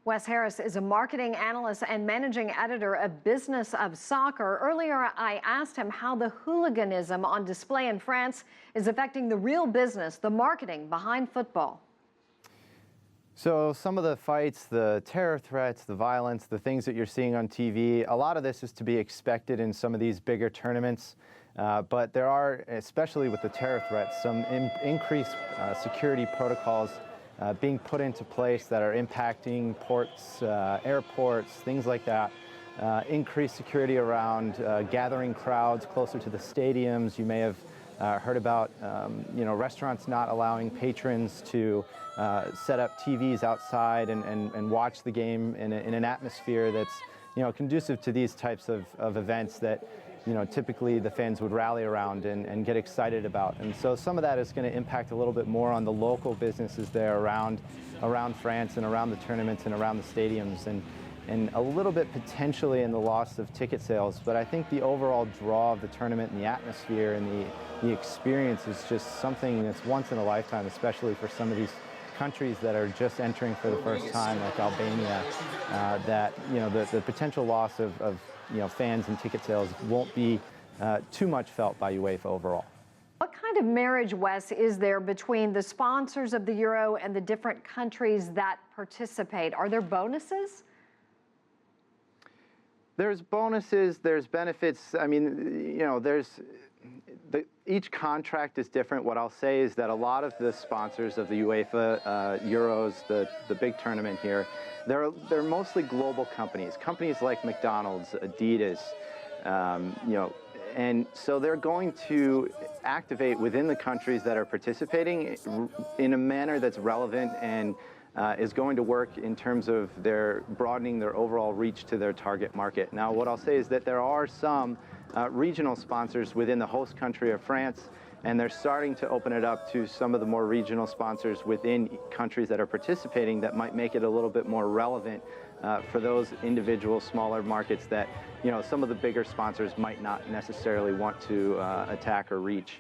Wes Harris is a marketing analyst and managing editor of Business of Soccer. Earlier, I asked him how the hooliganism on display in France is affecting the real business, the marketing behind football. So some of the fights, the terror threats, the violence, the things that you're seeing on TV, a lot of this is to be expected in some of these bigger tournaments. But there are, especially with the terror threats, some increased security protocols being put into place that are impacting ports, airports, things like that. Increased security around gathering crowds closer to the stadiums. You may have heard about restaurants not allowing patrons to set up TVs outside and watch the game in an atmosphere that's conducive to these types of events that typically the fans would rally around and get excited about. And so some of that is going to impact a little bit more on the local businesses there around France and around the tournaments and around the stadiums, and a little bit potentially in the loss of ticket sales. But I think the overall draw of the tournament and the atmosphere and the experience is just something that's once in a lifetime, especially for some of these countries that are just entering for the first time, like Albania, that the potential loss of fans and ticket sales won't be too much felt by UEFA overall. What kind of marriage, Wes, is there between the sponsors of the Euro and the different countries that participate? Are there bonuses? There's bonuses, there's benefits. I mean, each contract is different. What I'll say is that a lot of the sponsors of the UEFA Euros, the big tournament here, they're mostly global companies like McDonald's, Adidas, and so they're going to activate within the countries that are participating in a manner that's relevant and is going to work in terms of their broadening their overall reach to their target market. Now, what I'll say is that there are some regional sponsors within the host country of France, and they're starting to open it up to some of the more regional sponsors within countries that are participating that might make it a little bit more relevant for those individual smaller markets that some of the bigger sponsors might not necessarily want to attack or reach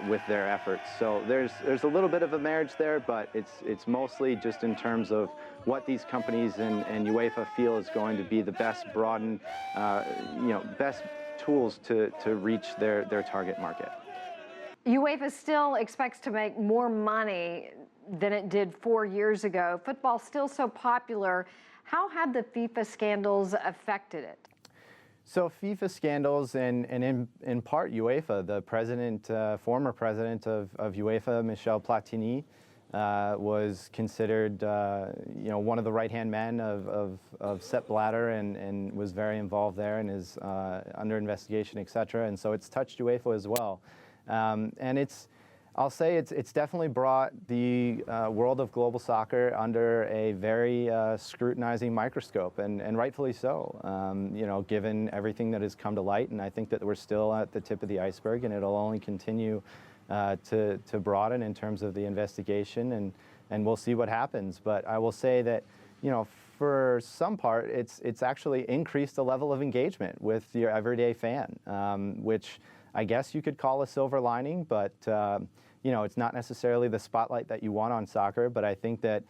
with their efforts. So there's a little bit of a marriage there, but it's mostly just in terms of what these companies and UEFA feel is going to be the best broadened, best tools to reach their target market. UEFA still expects to make more money than it did 4 years ago. Football's still so popular. How have the FIFA scandals affected it? So FIFA scandals and in part UEFA, the president, former president of UEFA, Michel Platini, was considered one of the right-hand men of Sepp Blatter and was very involved there and is under investigation, etc. And so it's touched UEFA as well. And I'll say it's definitely brought the world of global soccer under a very scrutinizing microscope, and rightfully so, given everything that has come to light. And I think that we're still at the tip of the iceberg, and it'll only continue to broaden in terms of the investigation, and we'll see what happens. But I will say that, for some part, it's actually increased the level of engagement with your everyday fan, which I guess you could call a silver lining, but it's not necessarily the spotlight that you want on soccer. But I think that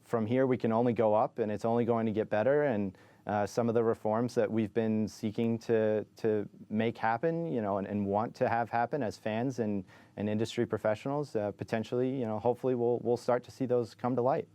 from here we can only go up, and it's only going to get better. And some of the reforms that we've been seeking to make happen, and want to have happen as fans and industry professionals, potentially, hopefully we'll start to see those come to light.